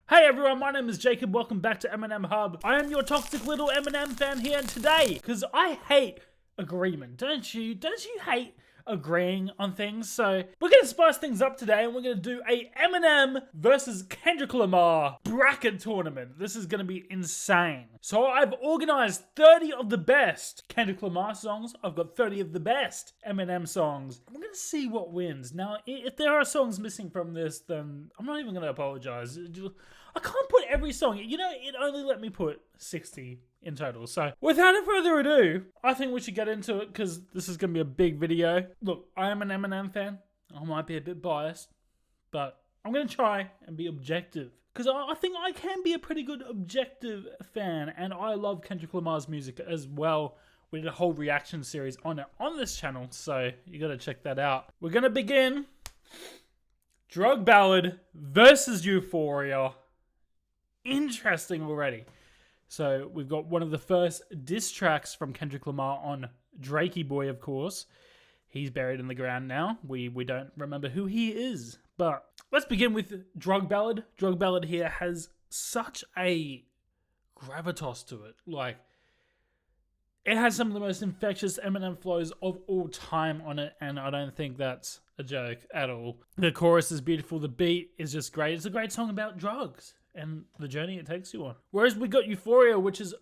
Hey everyone, my name is Jacob, welcome back to Eminem Hub. I am your toxic little Eminem fan here today, because I hate agreement, don't you? Don't you hate agreeing on things? So, we're going to spice things up today, and we're going to do a Eminem versus Kendrick Lamar bracket tournament. This is going to be insane. So, I've organized 30 of the best Kendrick Lamar songs. I've got 30 of the best Eminem songs. We're going to see what wins. Now, if there are songs missing from this, then I'm not even going to apologize. I can't put every song. You know, it only let me put 60 in total. So, without further ado, I think we should get into it because this is going to be a big video. Look, I am an Eminem fan. I might be a bit biased, but I'm going to try and be objective because I think I can be a pretty good objective fan, and I love Kendrick Lamar's music as well. We did a whole reaction series on it on this channel, so you got to check that out. We're going to begin Drug Ballad versus Euphoria. Interesting already. So we've got one of the first diss tracks from Kendrick Lamar on Drakey Boy, of course. He's buried in the ground now. We don't remember who he is. But let's begin with Drug Ballad. Drug Ballad here has such a gravitas to it. Like, it has some of the most infectious Eminem flows of all time on it, and I don't think that's a joke at all. The chorus is beautiful. The beat is just great. It's a great song about drugs and the journey it takes you on. Whereas we got Euphoria, which is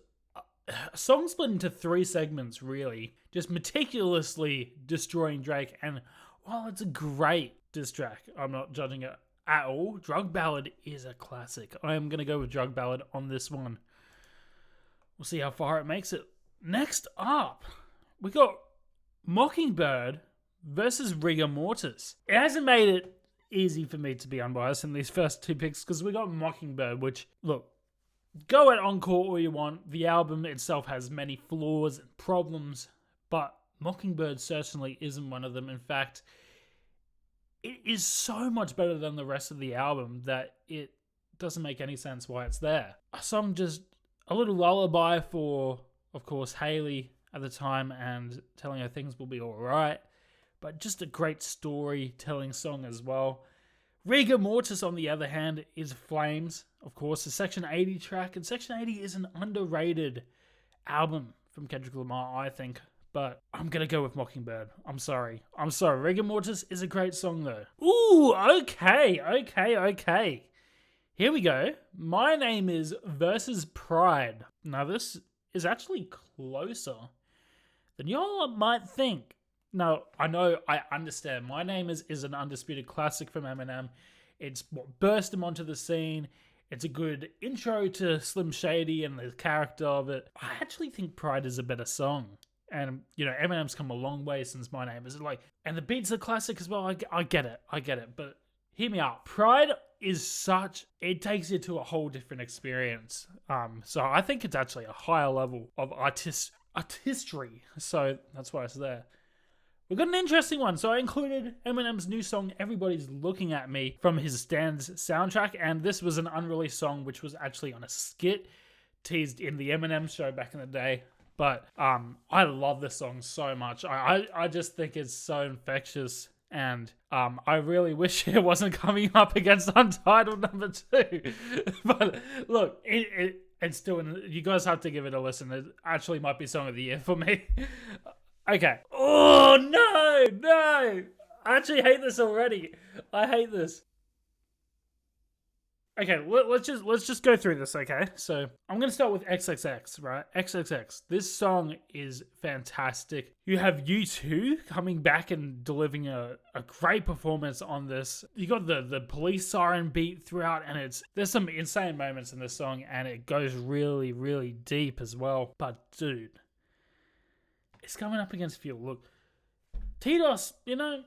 a song split into 3 segments, really. Just meticulously destroying Drake. And while it's a great diss track, I'm not judging it at all. Drug Ballad is a classic. I am going to go with Drug Ballad on this one. We'll see how far it makes it. Next up, we got Mockingbird versus Rigor Mortis. It hasn't made it easy for me to be unbiased in these first 2 picks because we got Mockingbird, which, look, go at Encore all you want. The album itself has many flaws and problems, but Mockingbird certainly isn't one of them. In fact, it is so much better than the rest of the album that it doesn't make any sense why it's there. A song just a little lullaby for, of course, Hailey at the time and telling her things will be alright. But just a great storytelling song as well. Rigor Mortis, on the other hand, is Flames, of course, a Section 80 track. And Section 80 is an underrated album from Kendrick Lamar, I think. But I'm going to go with Mockingbird. I'm sorry. Rigor Mortis is a great song, though. Ooh, okay. Here we go. My Name Is versus Pride. Now, this is actually closer than y'all might think. No, I understand. My Name Is an undisputed classic from Eminem. It's what burst him onto the scene. It's a good intro to Slim Shady and the character of it. I actually think Pride is a better song. And, you know, Eminem's come a long way since My Name Is. And the beats are classic as well. I get it. But hear me out. Pride is it takes you to a whole different experience. So I think it's actually a higher level of artistry. So that's why it's there. We've got an interesting one. So I included Eminem's new song, Everybody's Looking At Me, from his Stands soundtrack. And this was an unreleased song, which was actually on a skit teased in the Eminem show back in the day. But I love this song so much. I just think it's so infectious. And I really wish it wasn't coming up against Untitled number 2. But look, it's still, you guys have to give it a listen. It actually might be Song of the Year for me. Okay. Oh, no. I actually hate this already. I hate this. Okay, let's just go through this, okay? So, I'm going to start with XXX, right? XXX. This song is fantastic. You have U2 coming back and delivering a great performance on this. You got the police siren beat throughout, and there's some insane moments in this song, and it goes really, really deep as well. But, dude, it's coming up against Fuel. Look, T-Dos, you know,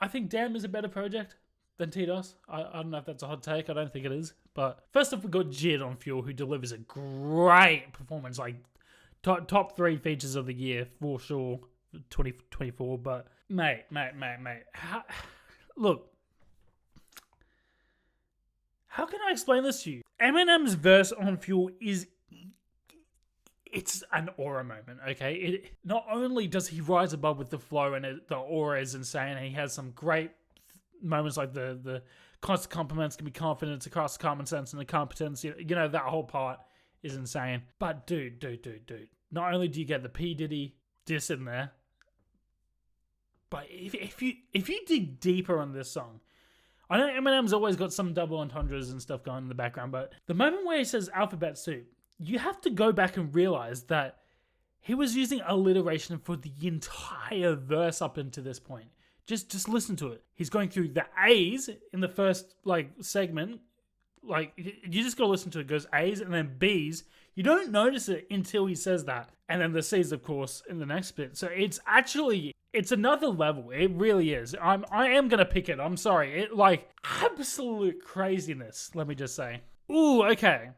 I think Damn is a better project than T-Dos. I don't know if that's a hot take. I don't think it is. But first off, we got Jid on Fuel, who delivers a great performance. Like, top 3 features of the year, for sure, 2024. But, mate. Look. How can I explain this to you? Eminem's verse on Fuel it's an aura moment, okay? Not only does he rise above with the flow and the aura is insane, and he has some great moments like the constant compliments can be confidence across common sense and the competence. You know, that whole part is insane. But dude. Not only do you get the P. Diddy diss in there, but if you dig deeper on this song, I know Eminem's always got some double entendres and stuff going in the background, but the moment where he says alphabet soup, you have to go back and realize that he was using alliteration for the entire verse up into this point. Just listen to it. He's going through the A's in the first segment. You just gotta listen to it. It goes A's and then B's. You don't notice it until he says that. And then the C's, of course, in the next bit. So it's another level. It really is. I am gonna pick it. I'm sorry. Absolute craziness, let me just say. Ooh, okay.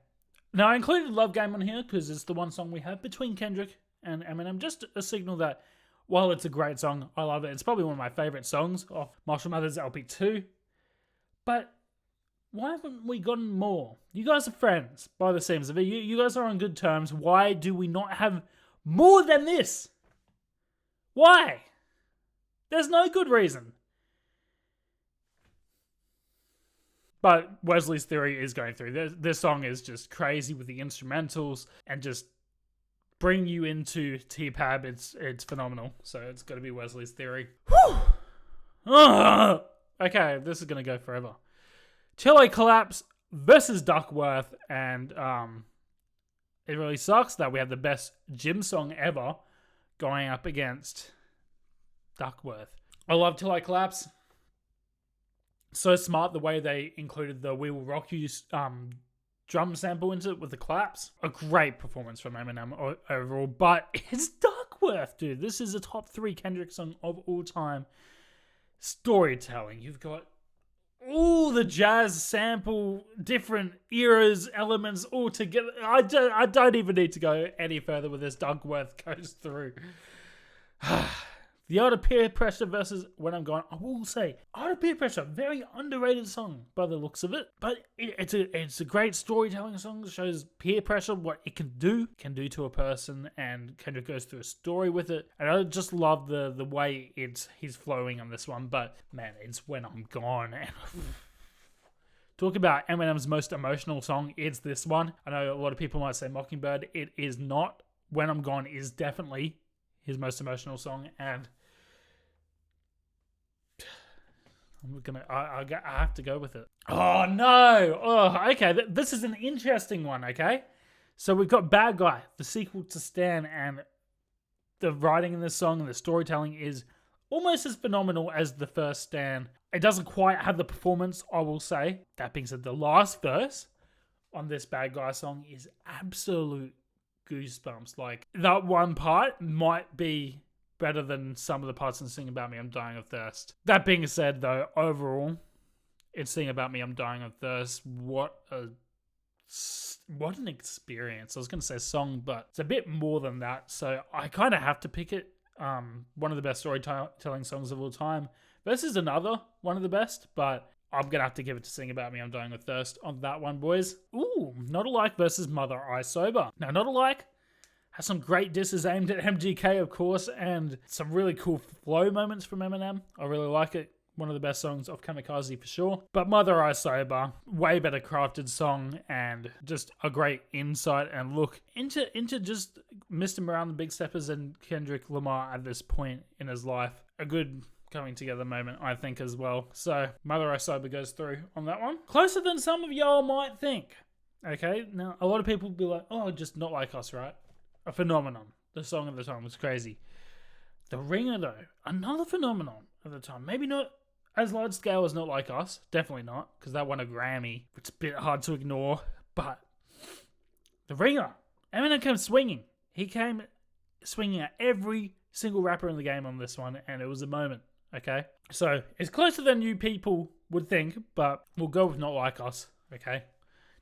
Now I included Love Game on here because it's the one song we have between Kendrick and Eminem. Just a signal that while it's a great song, I love it. It's probably one of my favorite songs off Marshall Mathers LP 2. But why haven't we gotten more? You guys are friends, by the seams of it. You guys are on good terms. Why do we not have more than this? Why? There's no good reason. But Wesley's Theory is going through. This song is just crazy with the instrumentals and just bring you into T-Pab. It's phenomenal. So it's got to be Wesley's Theory. Whew! Okay, this is going to go forever. Till I Collapse versus Duckworth, and it really sucks that we have the best gym song ever going up against Duckworth. I love Till I Collapse. So smart the way they included the We Will Rock You drum sample into it with the claps. A great performance from Eminem overall, but it's Duckworth, dude. This is a top 3 Kendrick song of all time. Storytelling. You've got all the jazz sample, different eras, elements all together. I don't even need to go any further with this. Duckworth goes through. The Art of Peer Pressure versus When I'm Gone. I will say, Art of Peer Pressure, very underrated song by the looks of it. But it's a great storytelling song. It shows peer pressure, what it can do to a person. And Kendrick goes through a story with it. And I just love the way he's flowing on this one. But man, it's When I'm Gone. And talk about Eminem's most emotional song. It's this one. I know a lot of people might say Mockingbird. It is not. When I'm Gone is definitely his most emotional song. And I have to go with it. Oh no! Oh, okay. This is an interesting one. Okay, so we've got Bad Guy, the sequel to Stan, and the writing in this song and the storytelling is almost as phenomenal as the first Stan. It doesn't quite have the performance, I will say. That being said, the last verse on this Bad Guy song is absolute goosebumps. Like, that one part might be better than some of the parts in Sing About Me, I'm Dying of Thirst. That being said, though, overall, it's Sing About Me, I'm Dying of Thirst. What an experience. I was going to say song, but it's a bit more than that. So I kind of have to pick it. One of the best storytelling songs of all time. This is another one of the best, but I'm going to have to give it to Sing About Me, I'm Dying of Thirst on that one, boys. Ooh, Not Alike versus Mother I Sober. Now, Not Alike has some great disses aimed at MGK, of course, and some really cool flow moments from Eminem. I really like it. One of the best songs of Kamikaze for sure. But Mother I Sober, way better crafted song and just a great insight and look into just Mr. Around the Big Steppers and Kendrick Lamar at this point in his life. A good coming together moment, I think, as well. So Mother I Sober goes through on that one. Closer than some of y'all might think. Okay, now a lot of people will be like, oh, just Not Like Us, right? A phenomenon. The song of the time was crazy. The Ringer, though, another phenomenon of the time. Maybe not as large scale as Not Like Us. Definitely not, because that won a Grammy. It's a bit hard to ignore. But The Ringer, Eminem came swinging. He came swinging at every single rapper in the game on this one, and it was a moment. Okay, so it's closer than you people would think, but we'll go with Not Like Us. Okay.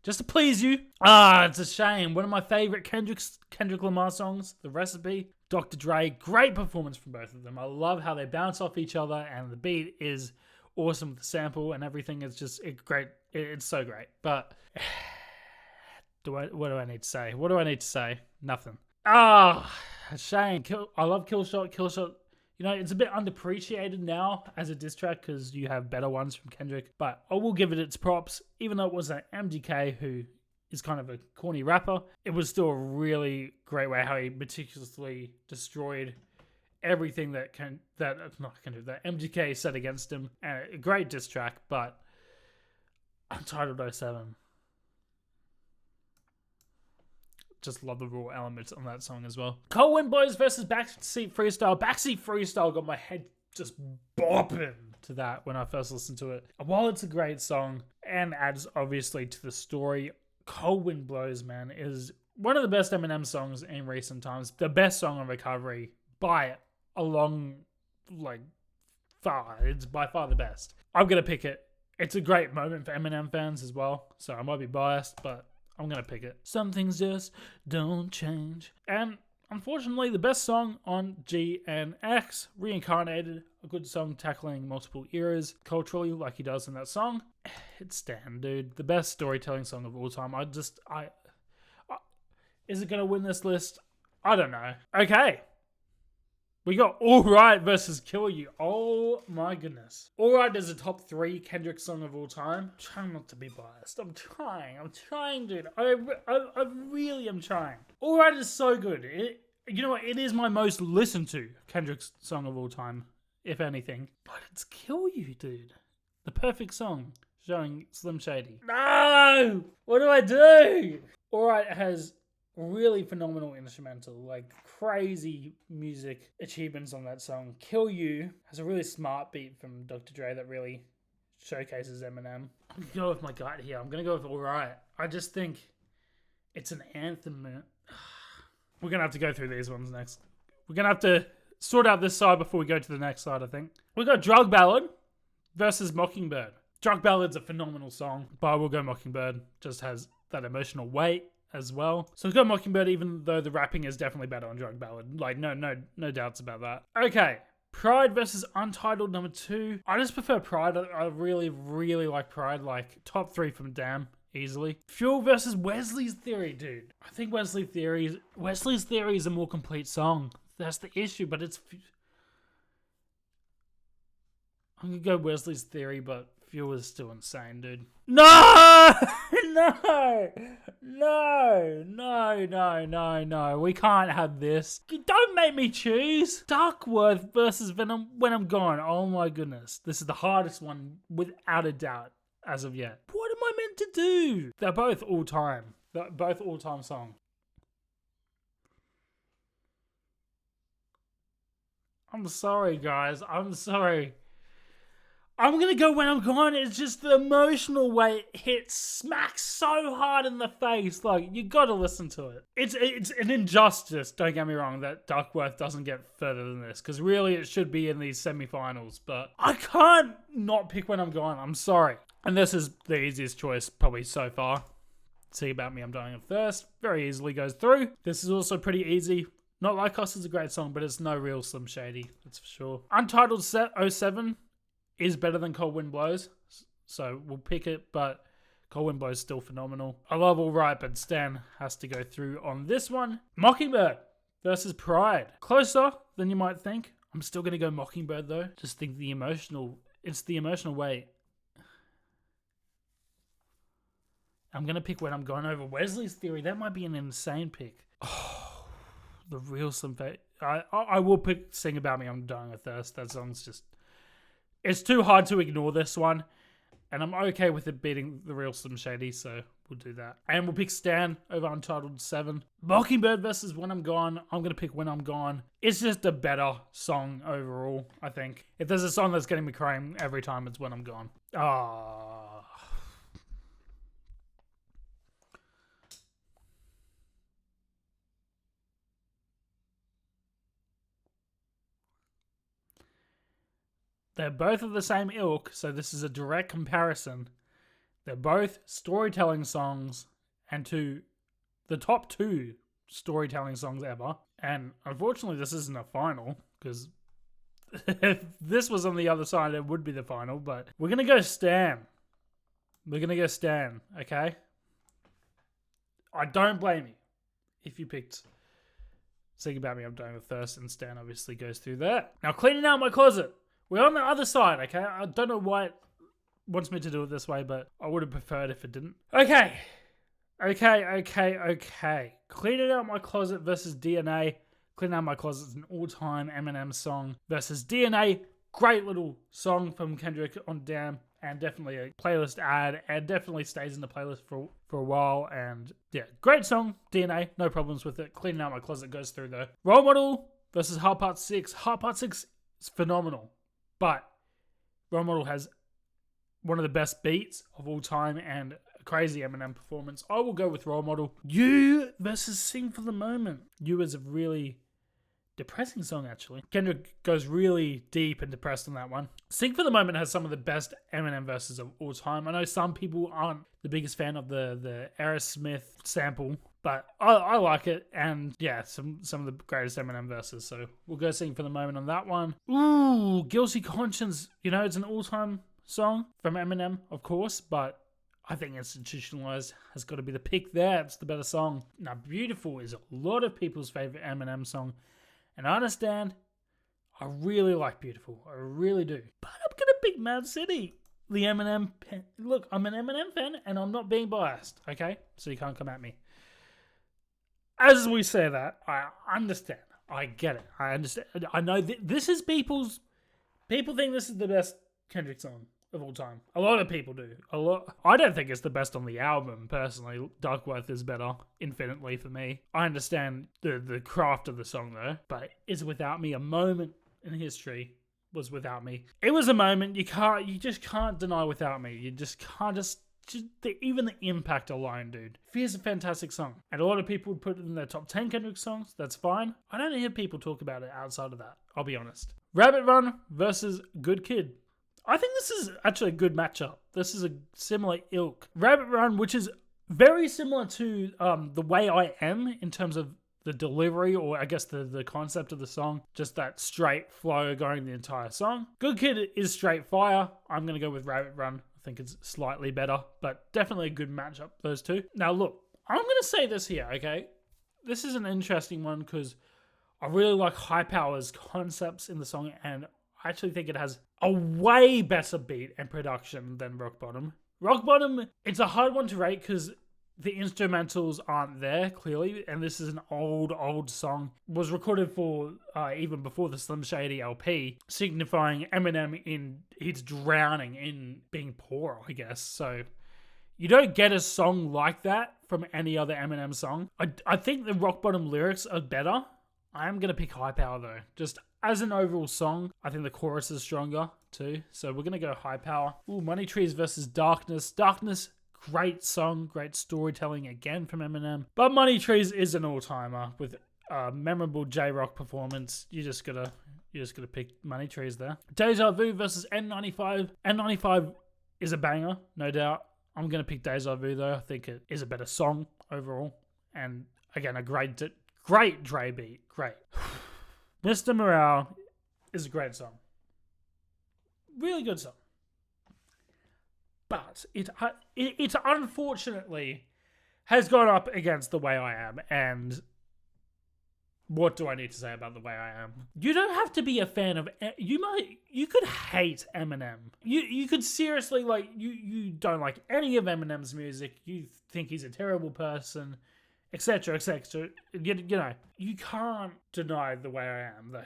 Just to please you. It's a shame. One of my favorite Kendrick Lamar songs, The Recipe. Dr. Dre, great performance from both of them. I love how they bounce off each other, and the beat is awesome with the sample and everything. It's just great. It's so great. But what do I need to say? What do I need to say? Nothing. A shame. I love Killshot. Killshot, You know, it's a bit underappreciated now as a diss track because you have better ones from Kendrick. But I will give it its props, even though it was an MGK who is kind of a corny rapper. It was still a really great way how he meticulously destroyed everything that MGK said against him. And a great diss track, but Untitled 07. Just love the raw elements on that song as well. Cold Wind Blows versus Backseat Freestyle. Backseat Freestyle got my head just bopping to that when I first listened to it. And while it's a great song and adds obviously to the story, Cold Wind Blows, man, is one of the best Eminem songs in recent times. The best song on Recovery by a long, far. It's by far the best. I'm going to pick it. It's a great moment for Eminem fans as well, so I might be biased, but I'm going to pick it. Some things just don't change. And unfortunately, the best song on GNX, Reincarnated, a good song tackling multiple eras culturally like he does in that song. It's Stan, dude. The best storytelling song of all time. Is it going to win this list? I don't know. Okay. We got Alright versus Kill You. Oh my goodness. Alright is a top 3 Kendrick song of all time. I'm trying not to be biased. I'm trying, dude. I really am trying. Alright is so good. You know what? It is my most listened to Kendrick song of all time, if anything. But it's Kill You, dude. The perfect song showing Slim Shady. No! What do I do? Alright has really phenomenal instrumental, like crazy music achievements on that song. Kill You has a really smart beat from Dr. Dre that really showcases Eminem. I'm gonna go with my gut here. I'm gonna go with Alright. I just think it's an anthem. We're gonna have to go through these ones next. We're gonna have to sort out this side before we go to the next side, I think. We got Drug Ballad versus Mockingbird. Drug Ballad's a phenomenal song, but I will go Mockingbird. Just has that emotional weight as well. So we've got Mockingbird, even though the rapping is definitely better on Drug Ballad. Like, no doubts about that. Okay. Pride versus Untitled number 2. I just prefer Pride. I really, really like Pride. Like, top 3 from Damn, easily. Fuel versus Wesley's Theory, dude. I think Wesley's Theory is a more complete song. That's the issue, but it's... I'm gonna go Wesley's Theory, but Fuel is still insane, dude. No! No. We can't have this. Don't make me choose. Duckworth versus Venom When I'm Gone. Oh my goodness. This is the hardest one without a doubt as of yet. What am I meant to do? They're both all-time. They're both all-time songs. I'm sorry, guys. I'm sorry. I'm going to go When I'm Gone. It's just the emotional way it hits, smacks so hard in the face. Like, you got to listen to it. It's an injustice, don't get me wrong, that Duckworth doesn't get further than this. Because really, it should be in these semi-finals. But I can't not pick When I'm Gone. I'm sorry. And this is the easiest choice probably so far. See About Me, I'm Dying of Thirst. Very easily goes through. This is also pretty easy. Not Like Us is a great song, but it's no real Slim Shady. That's for sure. Untitled 07 is better than Cold Wind Blows, so we'll pick it, but Cold Wind Blows is still phenomenal. I love Alright, but Stan has to go through on this one. Mockingbird versus Pride. Closer than you might think. I'm still going to go Mockingbird, though. Just think it's the emotional weight. I'm going to pick When I'm Gone over Wesley's Theory. That might be an insane pick. Oh, the real Slim Shady. I will pick Sing About Me, I'm Dying of Thirst. That song's just... It's too hard to ignore this one, and I'm okay with it beating the real Slim Shady, so we'll do that. And we'll pick Stan over Untitled 7. Mockingbird versus When I'm Gone. I'm going to pick When I'm Gone. It's just a better song overall, I think. If there's a song that's getting me crying every time, it's When I'm Gone. They're both of the same ilk, so this is a direct comparison. They're both storytelling songs, and the top 2 storytelling songs ever. And unfortunately, this isn't a final, because if this was on the other side, it would be the final. But we're going to go Stan. Okay? I don't blame you if you picked Sing About Me, I'm Dying with Thirst, and Stan obviously goes through there. Now, Cleaning Out My Closet. We're on the other side, okay? I don't know why it wants me to do it this way, but I would have preferred if it didn't. Okay. Cleaning Out My Closet versus DNA. Cleaning Out My Closet is an all-time Eminem song versus DNA. Great little song from Kendrick on Damn, and definitely a playlist ad, and definitely stays in the playlist for a while. And yeah, great song, DNA, no problems with it. Cleaning Out My Closet goes through though. Role Model versus Hard Part 6. Hard Part 6 is phenomenal, but Role Model has one of the best beats of all time and a crazy Eminem performance. I will go with Role Model. You versus Sing for the Moment. You is a really depressing song, actually. Kendrick goes really deep and depressed on that one. Sing for the Moment has some of the best Eminem verses of all time. I know some people aren't the biggest fan of the Aerosmith sample, but I like it. And yeah, some of the greatest Eminem verses. So we'll go Sing for the Moment on that one. Ooh, Guilty Conscience. You know, it's an all-time song from Eminem, of course, but I think Institutionalized has got to be the pick there. It's the better song. Now, Beautiful is a lot of people's favorite Eminem song. And I understand, I really like Beautiful. I really do. But I'm going to pick Mad City. The Eminem. Look, I'm an Eminem fan and I'm not being biased, okay? So you can't come at me. As we say that, I understand. I get it. I understand. I know this is people think this is the best Kendrick song of all time. A lot of people do. I don't think it's the best on the album, personally. Duckworth is better, infinitely, for me. I understand the craft of the song, though, but Is Without Me a moment in history? Was Without Me. It was a moment you just can't deny Without Me. You just can't even the impact alone, dude. Fear's a fantastic song. And a lot of people would put it in their top 10 Kendrick songs. That's fine. I don't hear people talk about it outside of that. I'll be honest. Rabbit Run versus Good Kid. I think this is actually a good matchup. This is a similar ilk. Rabbit Run, which is very similar to The Way I Am in terms of the delivery, or I guess the concept of the song. Just that straight flow going the entire song. Good Kid is straight fire. I'm going to go with Rabbit Run. I think it's slightly better, but definitely a good matchup, those two. Now look, I'm going to say this here, okay? This is an interesting one because I really like High Power's concepts in the song, and I actually think it has a way better beat and production than Rock Bottom. Rock Bottom, it's a hard one to rate because the instrumentals aren't there, clearly, and this is an old song. It was recorded for even before the Slim Shady LP, signifying Eminem in his drowning in being poor, I guess. So you don't get a song like that from any other Eminem song. I think the Rock Bottom lyrics are better. I am going to pick High Power, though. Just as an overall song, I think the chorus is stronger, too. So we're going to go High Power. Ooh, Money Trees versus Darkness. Darkness, great song, great storytelling again from Eminem. But Money Trees is an all-timer with a memorable J-Rock performance. You just gotta pick Money Trees there. Deja Vu versus N95. N95 is a banger, no doubt. I'm going to pick Deja Vu, though. I think it is a better song overall. And again, a great Dre beat. Great. Mr. Morale is a great song. Really good song. But it unfortunately has gone up against The Way I Am. And what do I need to say about The Way I Am? You don't have to be a fan of... You could hate Eminem. You could seriously, you don't like any of Eminem's music. You think he's a terrible person, etc., etc. You know, you can't deny The Way I Am, though.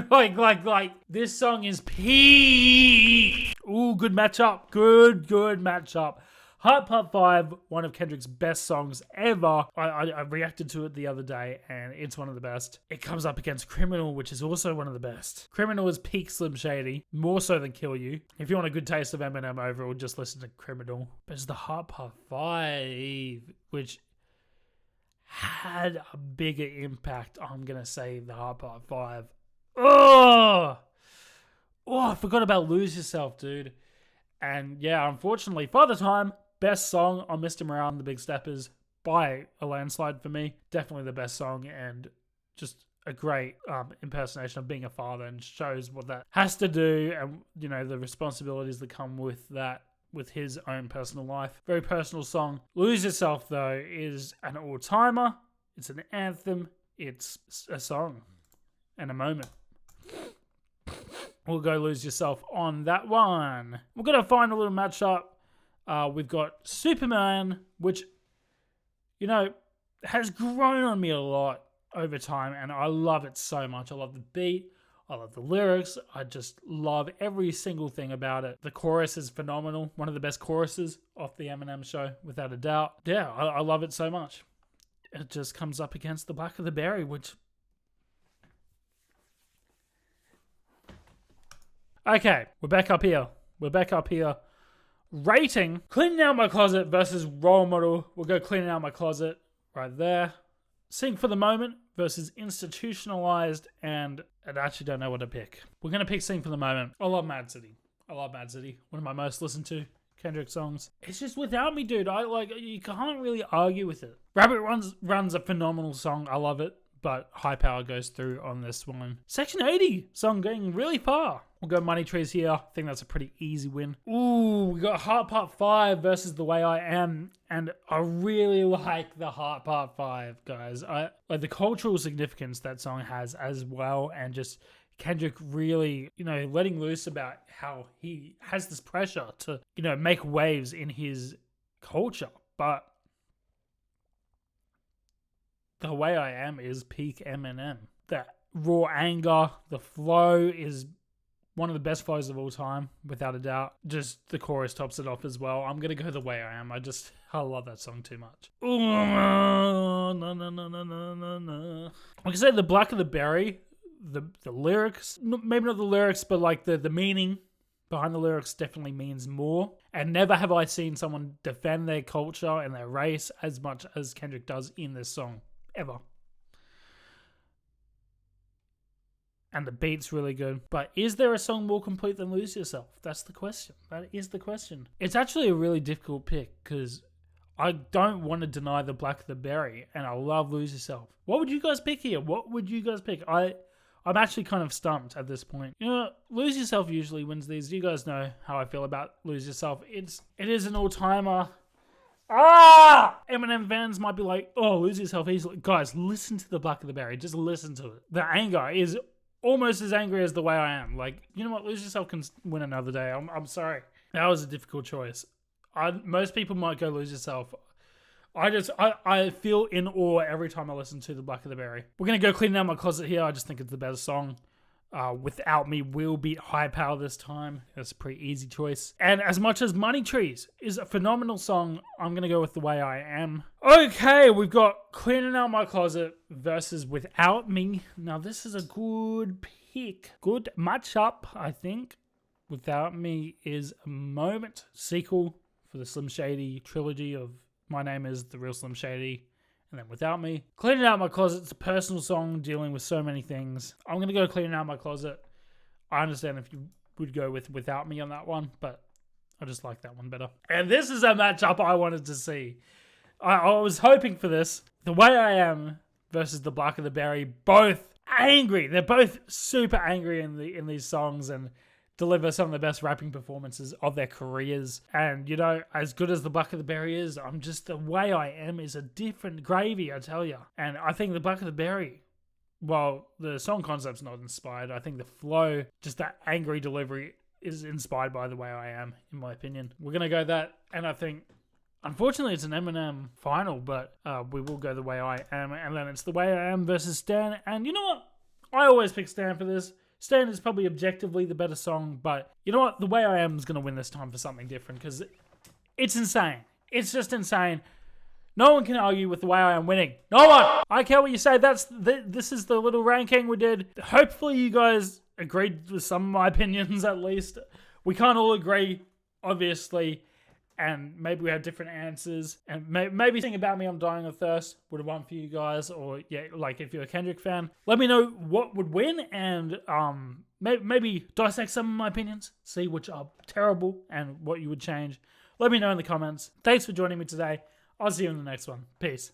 like, this song is peak. Ooh, good matchup. Good matchup. Heart Part 5, one of Kendrick's best songs ever. I reacted to it the other day, and it's one of the best. It comes up against Criminal, which is also one of the best. Criminal is peak Slim Shady, more so than Kill You. If you want a good taste of Eminem overall, just listen to Criminal. But it's the Heart Part 5, which had a bigger impact. I'm going to say the Heart Part 5. Oh, I forgot about Lose Yourself, dude. And yeah, unfortunately, Father Time, best song on Mr. Morale and the Big Steppers by a landslide for me. Definitely the best song, and just a great impersonation of being a father, and shows what that has to do, and you know, the responsibilities that come with that, with his own personal life. Very personal song. Lose Yourself, though, is an all-timer. It's an anthem. it's a song and a moment. We'll go Lose Yourself on that one. We're going to find a little matchup. We've got Superman, which, you know, has grown on me a lot over time, and I love it so much. I love the beat. I love the lyrics. I just love every single thing about it. The chorus is phenomenal. One of the best choruses off the Eminem show, without a doubt. Yeah, I love it so much. It just comes up against The Black of the Berry, which... Okay, we're back up here. Rating, Cleaning Out My Closet versus Role Model. We'll go Cleaning Out My Closet right there. Sing for the Moment versus Institutionalized, and I actually don't know what to pick. We're going to pick Sing for the Moment. I love Mad City. One of my most listened to Kendrick songs. It's just Without Me, dude. You can't really argue with it. Rabbit Runs a phenomenal song. I love it, but High Power goes through on this one. Section 80 song going really far. We'll go Money Trees here. I think that's a pretty easy win. Ooh, we got Heart Part 5 versus The Way I Am. And I really like the Heart Part 5, guys. I like the cultural significance that song has as well. And just Kendrick really, letting loose about how he has this pressure to, make waves in his culture. But The Way I Am is peak Eminem. That raw anger, the flow is one of the best flows of all time, without a doubt. Just the chorus tops it off as well. I'm going to go The Way I Am. I love that song too much. Ooh, no. Like I said, The Black of the Berry, the lyrics, maybe not the lyrics, but like the meaning behind the lyrics definitely means more. And never have I seen someone defend their culture and their race as much as Kendrick does in this song. Ever. And the beat's really good. But is there a song more complete than Lose Yourself? That's the question. That is the question. It's actually a really difficult pick because I don't want to deny The Black of the Berry, and I love Lose Yourself. What would you guys pick here? What would you guys pick? I'm actually kind of stumped at this point. Lose Yourself usually wins these. You guys know how I feel about Lose Yourself. It is an all-timer. Eminem fans might be like, oh, Lose Yourself easily. Guys, listen to The Black of the Berry. Just listen to it. The anger is almost as angry as The Way I Am. Like, you know what? Lose Yourself can win another day. I'm sorry. That was a difficult choice. Most people might go Lose Yourself. I feel in awe every time I listen to The Black of the Berry. We're going to go Cleaning Out My Closet here. I just think it's the better song. Without Me will beat High Power this time. That's a pretty easy choice. And as much as Money Trees is a phenomenal song, I'm going to go with The Way I Am. Okay, we've got Cleaning Out My Closet versus Without Me. Now, this is a good pick. Good matchup, I think. Without Me is a moment. Sequel for the Slim Shady trilogy of My Name is The Real Slim Shady. And then Without Me. Cleaning Out My Closet, it's a personal song dealing with so many things. I'm going to go Cleaning Out My Closet. I understand if you would go with Without Me on that one, but I just like that one better. And this is a matchup I wanted to see. I was hoping for this. The Way I Am versus The Black of the Berry. Both angry. They're both super angry in these songs and deliver some of the best rapping performances of their careers. And, as good as The Black of the Berry is, The Way I Am is a different gravy, I tell you. And I think The Black of the Berry, while the song concept's not inspired, I think the flow, just that angry delivery, is inspired by The Way I Am, in my opinion. We're going to go that, and I think, unfortunately, it's an Eminem final, but we will go The Way I Am, and then it's The Way I Am versus Stan. And you know what? I always pick Stan for this. Stan is probably objectively the better song, but you know what? The Way I Am is going to win this time for something different because it's insane. It's just insane. No one can argue with The Way I Am winning. No one! I care what you say. This is the little ranking we did. Hopefully you guys agreed with some of my opinions at least. We can't all agree, obviously, and maybe we have different answers. And maybe Sing About Me, I'm Dying of Thirst would have won for you guys. Or, yeah, like if you're a Kendrick fan, let me know what would win and maybe dissect some of my opinions, see which are terrible and what you would change. Let me know in the comments. Thanks for joining me today. I'll see you in the next one. Peace.